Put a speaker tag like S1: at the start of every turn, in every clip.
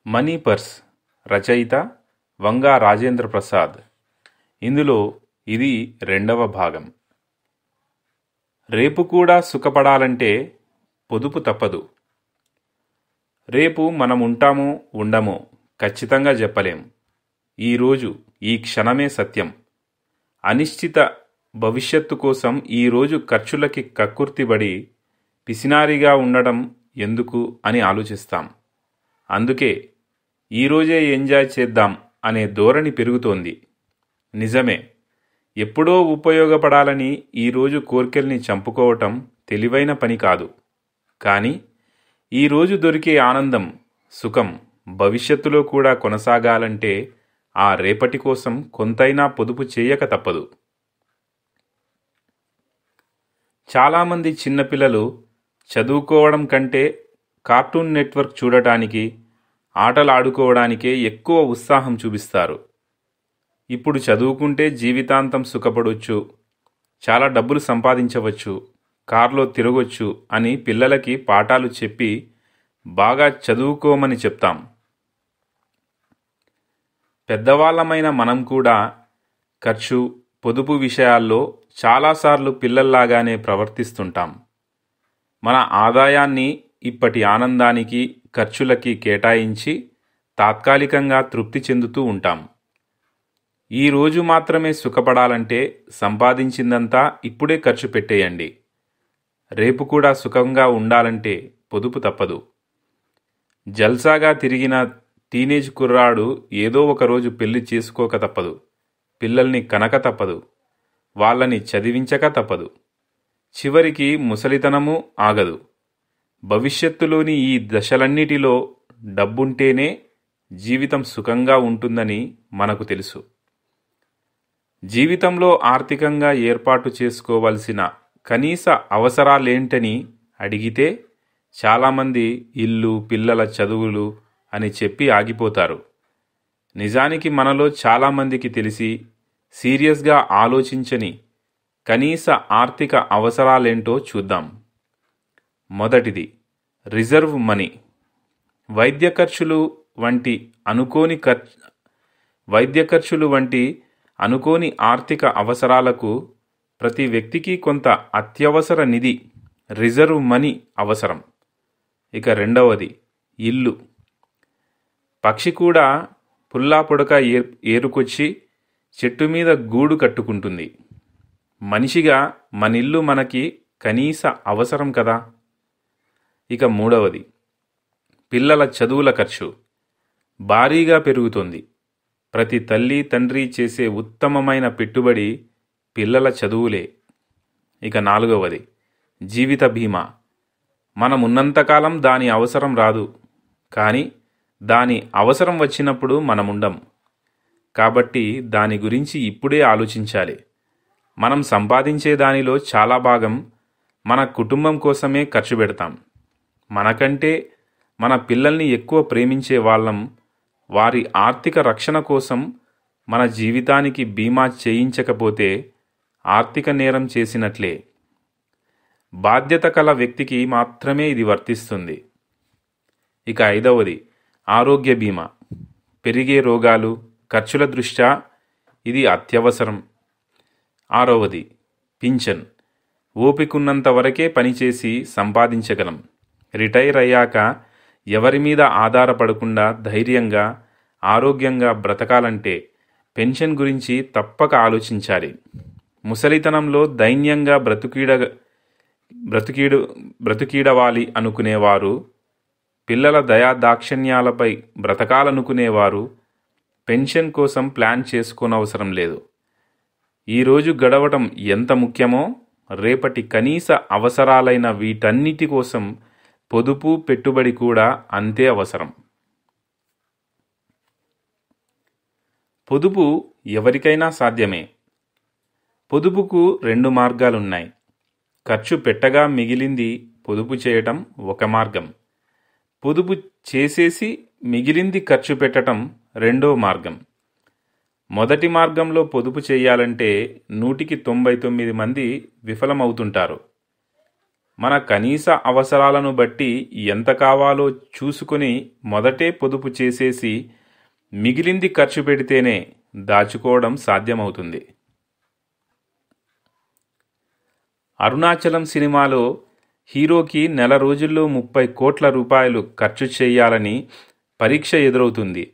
S1: Money purse రచయిత వంగా రాజేంద్ర ప్రసాద్. ఇందులో ఇది రెండవ భాగం. రేపు కూడా సుఖపడాలంటే పొదుపు తప్పదు. రేపు మనం ఉంటామో ఉండమో ఖచ్చితంగా చెప్పలేం. ఈరోజు ఈ క్షణమే సత్యం. అనిశ్చిత భవిష్యత్తు కోసం ఈరోజు ఖర్చులకి కక్కుర్తిబడి పిసినారిగా ఉండడం ఎందుకు అని ఆలోచిస్తాం. అందుకే ఈరోజే ఎంజాయ్ చేద్దాం అనే ధోరణి పెరుగుతోంది. నిజమే, ఎప్పుడో ఉపయోగపడాలని ఈరోజు కోర్కెల్ని చంపుకోవటం తెలివైన పని కాదు. కానీ ఈరోజు దొరికే ఆనందం, సుఖం భవిష్యత్తులో కూడా కొనసాగాలంటే ఆ రేపటి కోసం కొంతైనా పొదుపు చేయక తప్పదు. చాలామంది చిన్నపిల్లలు చదువుకోవడం కంటే కార్టూన్ నెట్వర్క్ చూడటానికి, ఆటలు ఆడుకోవడానికే ఎక్కువ ఉత్సాహం చూపిస్తారు. ఇప్పుడు చదువుకుంటే జీవితాంతం సుఖపడవచ్చు, చాలా డబ్బులు సంపాదించవచ్చు, కార్లో తిరగొచ్చు అని పిల్లలకి పాఠాలు చెప్పి బాగా చదువుకోమని చెప్తాం. పెద్దవాళ్ళమైన మనం కూడా ఖర్చు, పొదుపు విషయాల్లో చాలాసార్లు పిల్లల్లాగానే ప్రవర్తిస్తుంటాం. మన ఆదాయాన్ని ఇప్పటి ఆనందానికి, ఖర్చులకి కేటాయించి తాత్కాలికంగా తృప్తి చెందుతూ ఉంటాం. ఈరోజు మాత్రమే సుఖపడాలంటే సంపాదించిందంతా ఇప్పుడే ఖర్చు పెట్టేయండి. రేపు కూడా సుఖంగా ఉండాలంటే పొదుపు తప్పదు. జల్సాగా తిరిగిన టీనేజ్ కుర్రాడు ఏదో ఒకరోజు పెళ్లి చేసుకోక తప్పదు. పిల్లల్ని కనక తప్పదు. వాళ్ళని చదివించక తప్పదు. చివరికి ముసలితనము ఆగదు. భవిష్యత్తులోని ఈ దశలన్నిటిలో డబ్బుంటేనే జీవితం సుఖంగా ఉంటుందని మనకు తెలుసు. జీవితంలో ఆర్థికంగా ఏర్పాటు చేసుకోవలసిన కనీస అవసరాలేంటని అడిగితే చాలామంది ఇల్లు, పిల్లల చదువులు అని చెప్పి ఆగిపోతారు. నిజానికి మనలో చాలామందికి తెలిసి సీరియస్గా ఆలోచించని కనీస ఆర్థిక అవసరాలేంటో చూద్దాం. మొదటిది రిజర్వ్ మనీ. వైద్య ఖర్చులు వంటి అనుకోని ఆర్థిక అవసరాలకు ప్రతి వ్యక్తికి కొంత అత్యవసర నిధి, రిజర్వ్ మనీ అవసరం. ఇక రెండవది ఇల్లు. పక్షి కూడా పుల్లా పొడక ఏరుకొచ్చి చెట్టు మీద గూడు కట్టుకుంటుంది. మనిషిగా మనిల్లు మనకి కనీస అవసరం కదా. ఇక మూడవది పిల్లల చదువుల ఖర్చు. భారీగా పెరుగుతోంది. ప్రతి తల్లి, తండ్రి చేసే ఉత్తమమైన పెట్టుబడి పిల్లల చదువులే. ఇక నాలుగవది జీవిత బీమా. మనమున్నంతకాలం దాని అవసరం రాదు, కానీ దాని అవసరం వచ్చినప్పుడు మనముండం. కాబట్టి దాని గురించి ఇప్పుడే ఆలోచించాలి. మనం సంపాదించే దానిలో చాలా భాగం మన కుటుంబం కోసమే ఖర్చు పెడతాం. మనకంటే మన పిల్లల్ని ఎక్కువ ప్రేమించే వాళ్ళం. వారి ఆర్థిక రక్షణ కోసం మన జీవితానికి బీమా చేయించకపోతే ఆర్థిక నేరం చేసినట్లే. బాధ్యత కల వ్యక్తికి మాత్రమే ఇది వర్తిస్తుంది. ఇక ఐదవది ఆరోగ్య బీమా. పెరిగే రోగాలు, ఖర్చుల దృష్ట్యా ఇది అత్యవసరం. ఆరవది పింఛన్. ఓపికన్నంత వరకే పనిచేసి సంపాదించగలం. రిటైర్ అయ్యాక ఎవరి మీద ఆధారపడకుండా ధైర్యంగా, ఆరోగ్యంగా బ్రతకాలంటే పెన్షన్ గురించి తప్పక ఆలోచించాలి. ముసలితనంలో దైన్యంగా బ్రతుకీడవాలి అనుకునేవారు, పిల్లల దయాదాక్షిణ్యాలపై బ్రతకాలనుకునేవారు పెన్షన్ కోసం ప్లాన్ చేసుకోనవసరం లేదు. ఈరోజు గడవటం ఎంత ముఖ్యమో రేపటి కనీస అవసరాలైన వీటన్నిటి కోసం పొదుపు, పెట్టుబడి కూడా అంతే అవసరం. పొదుపు ఎవరికైనా సాధ్యమే. పొదుపుకు రెండు మార్గాలున్నాయి. ఖర్చు పెట్టగా మిగిలింది పొదుపు చేయటం ఒక మార్గం. పొదుపు చేసేసి మిగిలింది ఖర్చు పెట్టడం రెండో మార్గం. మొదటి మార్గంలో పొదుపు చేయాలంటే 100కి 99 మంది విఫలమవుతుంటారు. మన కనీస అవసరాలను బట్టి ఎంత కావాలో చూసుకొని మొదటే పొదుపు చేసేసి మిగిలింది ఖర్చు పెడితేనే దాచుకోవడం సాధ్యమవుతుంది. అరుణాచలం సినిమాలో హీరోకి నెల రోజుల్లో 30 కోట్ల రూపాయలు ఖర్చు చేయాలని పరీక్ష ఎదురవుతుంది.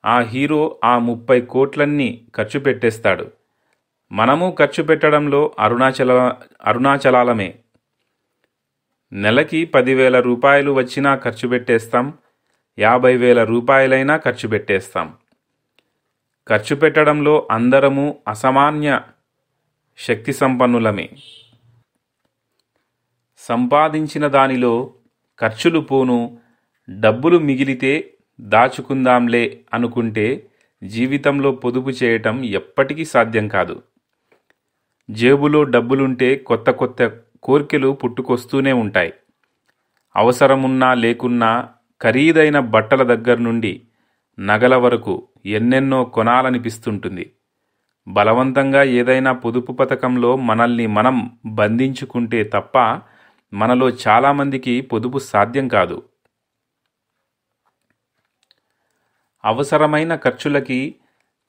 S1: ఆ హీరో ఆ 30 కోట్లన్నీ ఖర్చు పెట్టేస్తాడు. మనము ఖర్చు పెట్టడంలో అరుణాచలాలమే. నెలకి 10,000 రూపాయలు వచ్చినా ఖర్చు పెట్టేస్తాం, 50,000 రూపాయలైనా ఖర్చు పెట్టేస్తాం. ఖర్చు పెట్టడంలో అందరము అసామాన్య శక్తి సంపన్నులమే. సంపాదించిన దానిలో ఖర్చులు పోను, డబ్బులు మిగిలితే దాచుకుందాంలే అనుకుంటే జీవితంలో పొదుపు చేయటం ఎప్పటికీ సాధ్యం కాదు. జేబులో డబ్బులుంటే కొత్త కొత్త కోర్కెలు పుట్టుకొస్తూనే ఉంటాయి. అవసరమున్నా లేకున్నా ఖరీదైన బట్టల దగ్గర నుండి నగల వరకు ఎన్నెన్నో కొనాలనిపిస్తుంటుంది. బలవంతంగా ఏదైనా పొదుపు పథకంలో మనల్ని మనం బంధించుకుంటే తప్ప మనలో చాలామందికి పొదుపు సాధ్యం కాదు. అవసరమైన ఖర్చులకి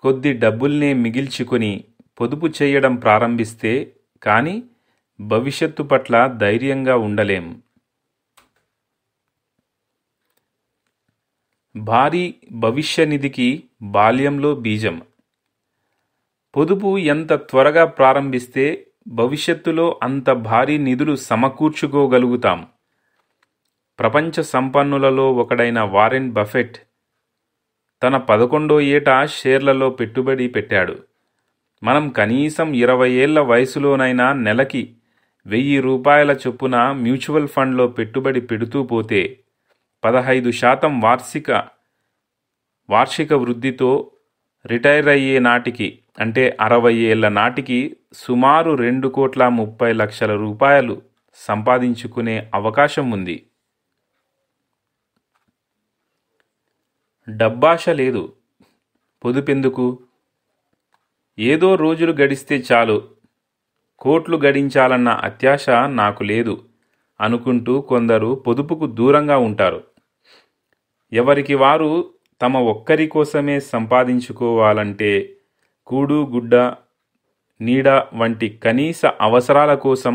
S1: కొద్ది డబ్బుల్నే మిగిల్చుకొని పొదుపు చేయడం ప్రారంభిస్తే కానీ భవిష్యత్తు పట్ల ధైర్యంగా ఉండలేం. భారీ భవిష్య నిధికి బాల్యంలో బీజం. పొదుపు ఎంత త్వరగా ప్రారంభిస్తే భవిష్యత్తులో అంత భారీ నిధులు సమకూర్చుకోగలుగుతాం. ప్రపంచ సంపన్నులలో ఒకడైన వారెన్ బఫెట్ తన 11వ ఏట షేర్లలో పెట్టుబడి పెట్టాడు. మనం కనీసం 20 ఏళ్ల వయసులోనైనా నెలకి 1,000 రూపాయల చొప్పున మ్యూచువల్ ఫండ్లో పెట్టుబడి పెడుతూ పోతే 15% వార్షిక వృద్ధితో రిటైర్ అయ్యే నాటికి అంటే 60 ఏళ్ల నాటికి సుమారు 2,30,00,000 రూపాయలు సంపాదించుకునే అవకాశం ఉంది. డబ్బాశ లేదు, పొదుపెందుకు? ఏదో రోజులు గడిస్తే చాలు, కోట్లు గడించాలన్న అత్యాశ నాకు లేదు అనుకుంటూ కొందరు పొదుపుకు దూరంగా ఉంటారు. ఎవరికి వారు తమ ఒక్కరి కోసమే సంపాదించుకోవాలంటే కూడు గుడ్డ నీడ వంటి కనీస అవసరాల కోసం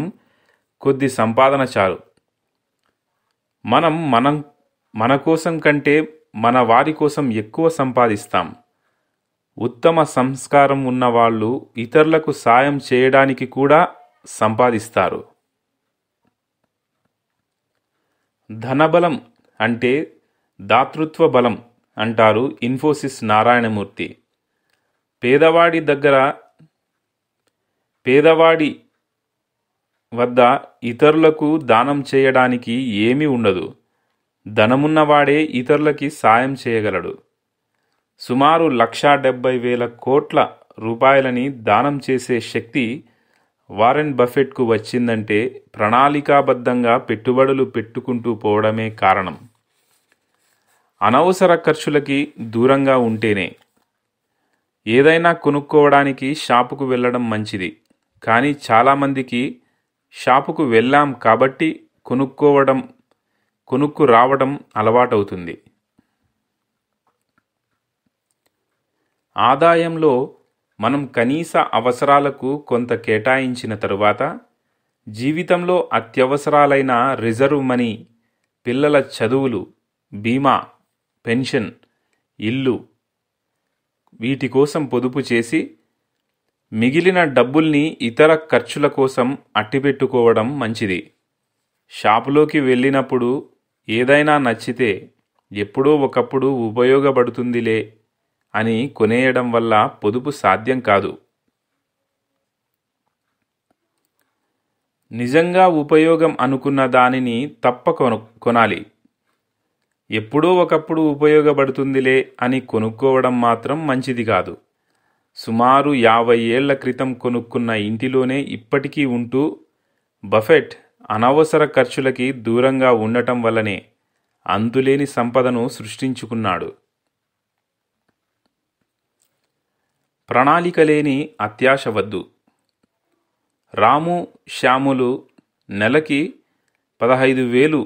S1: కొద్ది సంపాదన చాలు. మనం మన కోసం కంటే మన వారి కోసం ఎక్కువ సంపాదిస్తాం. ఉత్తమ సంస్కారం ఉన్నవాళ్ళు ఇతరులకు సాయం చేయడానికి కూడా సంపాదిస్తారు. ధనబలం అంటే దాతృత్వ బలం అంటారు ఇన్ఫోసిస్ నారాయణమూర్తి. పేదవాడి వద్ద ఇతరులకు దానం చేయడానికి ఏమీ ఉండదు. ధనమున్నవాడే ఇతరులకి సాయం చేయగలడు. సుమారు 1,70,000 కోట్ల రూపాయలని దానం చేసే శక్తి వారెన్ బఫెట్కు వచ్చిందంటే ప్రణాళికాబద్ధంగా పెట్టుబడులు పెట్టుకుంటూ పోవడమే కారణం. అనవసర ఖర్చులకి దూరంగా ఉంటేనే. ఏదైనా కొనుక్కోవడానికి షాపుకు వెళ్ళడం మంచిది, కానీ చాలామందికి షాపుకు వెళ్ళాం కాబట్టి కొనుక్కు రావడం అలవాటవుతుంది. ఆదాయంలో మనం కనీస అవసరాలకు కొంత కేటాయించిన తరువాత జీవితంలో అత్యవసరాలైన రిజర్వ్ మనీ, పిల్లల చదువులు, బీమా, పెన్షన్, ఇల్లు వీటి కోసం పొదుపు చేసి మిగిలిన డబ్బుల్ని ఇతర ఖర్చుల కోసం అట్టిపెట్టుకోవడం మంచిది. షాపులోకి వెళ్ళినప్పుడు ఏదైనా నచ్చితే ఎప్పుడో ఒకప్పుడు ఉపయోగపడుతుందిలే అని కొనేయడం వల్ల పొదుపు సాధ్యం కాదు. నిజంగా ఉపయోగం అనుకున్న దానిని తప్పక కొనాలి. ఎప్పుడో ఒకప్పుడు ఉపయోగపడుతుందిలే అని కొనుక్కోవడం మాత్రం మంచిది కాదు. సుమారు 50 ఏళ్ల క్రితం కొనుక్కున్న ఇంటిలోనే ఇప్పటికీ ఉంటూ బఫెట్ అనవసర ఖర్చులకి దూరంగా ఉండటం వల్లనే అంతులేని సంపదను సృష్టించుకున్నాడు. ప్రణాళిక లేని అత్యాశ వద్దు. రాము, శ్యాములు నెలకి 15,000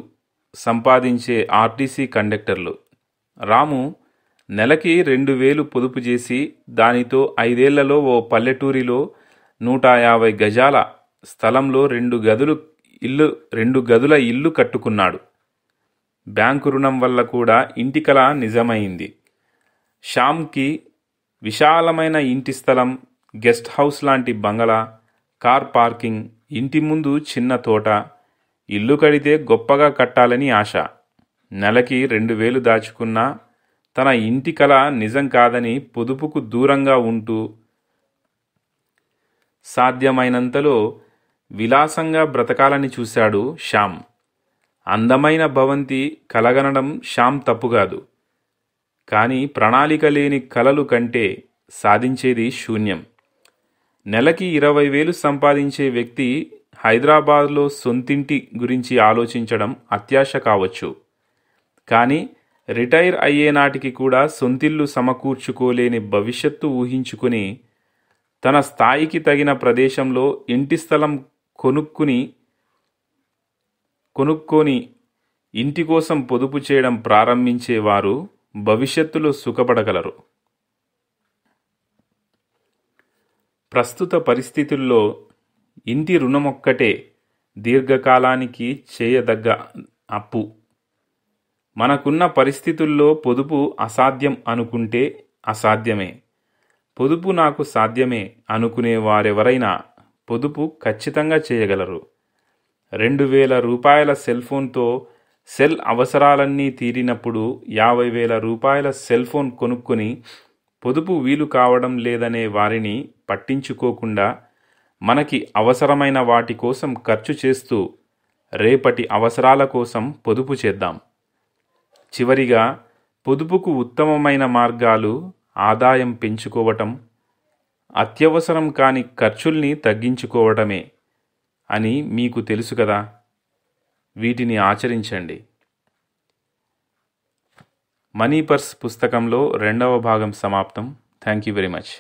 S1: సంపాదించే ఆర్టీసీ కండక్టర్లు. రాము నెలకి 2,000 పొదుపు చేసి దానితో 5 ఏళ్లలో ఓ పల్లెటూరిలో 150 గజాల స్థలంలో 2 గదుల ఇల్లు కట్టుకున్నాడు. బ్యాంకు రుణం వల్ల కూడా ఇంటి కల నిజమైంది. శ్యామ్కి విశాలమైన ఇంటి స్థలం, గెస్ట్ హౌస్ లాంటి బంగళా, కార్ పార్కింగ్, ఇంటి ముందు చిన్న తోట, ఇల్లు కడితే గొప్పగా కట్టాలని ఆశ. నెలకి 2,000 దాచుకున్నా తన ఇంటి కల నిజం కాదని పొదుపుకు దూరంగా ఉంటూ సాధ్యమైనంతలో విలాసంగా బ్రతకాలని చూశాడు శ్యామ్. అందమైన భవంతి కలగనడం శ్యామ్ తప్పుకాదు. కానీ ప్రణాళిక లేని కలలు కంటే సాధించేది శూన్యం. నెలకి 20,000 సంపాదించే వ్యక్తి హైదరాబాద్లో సొంతింటి గురించి ఆలోచించడం అత్యాశ కావచ్చు. కానీ రిటైర్ అయ్యే నాటికి కూడా సొంతిల్లు సమకూర్చుకోలేని భవిష్యత్తు ఊహించుకుని తన స్థాయికి తగిన ప్రదేశంలో ఇంటి స్థలం కొనుక్కొని ఇంటి కోసం పొదుపు చేయడం ప్రారంభించేవారు భవిష్యత్తులో సుఖపడగలరు. ప్రస్తుత పరిస్థితుల్లో ఇంటి రుణమొక్కటే దీర్ఘకాలానికి చేయదగ్గ అప్పు. మనకున్న పరిస్థితుల్లో పొదుపు అసాధ్యం అనుకుంటే అసాధ్యమే. పొదుపు నాకు సాధ్యమే అనుకునే వారెవరైనా పొదుపు ఖచ్చితంగా చేయగలరు. 2,000 రూపాయల సెల్ఫోన్తో సెల్ అవసరాలన్నీ తీరినప్పుడు 50,000 రూపాయల సెల్ఫోన్ కొనుక్కొని పొదుపు వీలు కావడం లేదనే వారిని పట్టించుకోకుండా మనకి అవసరమైన వాటి కోసం ఖర్చు చేస్తూ రేపటి అవసరాల కోసం పొదుపు చేద్దాం. చివరిగా పొదుపుకు ఉత్తమమైన మార్గాలు ఆదాయం పెంచుకోవటం, అత్యవసరం కాని ఖర్చుల్ని తగ్గించుకోవటమే అని మీకు తెలుసు కదా. వీటిని ఆచరించండి. మనీ పర్స్ పుస్తకంలో 2వ భాగం సమాప్తం. Thank you very much.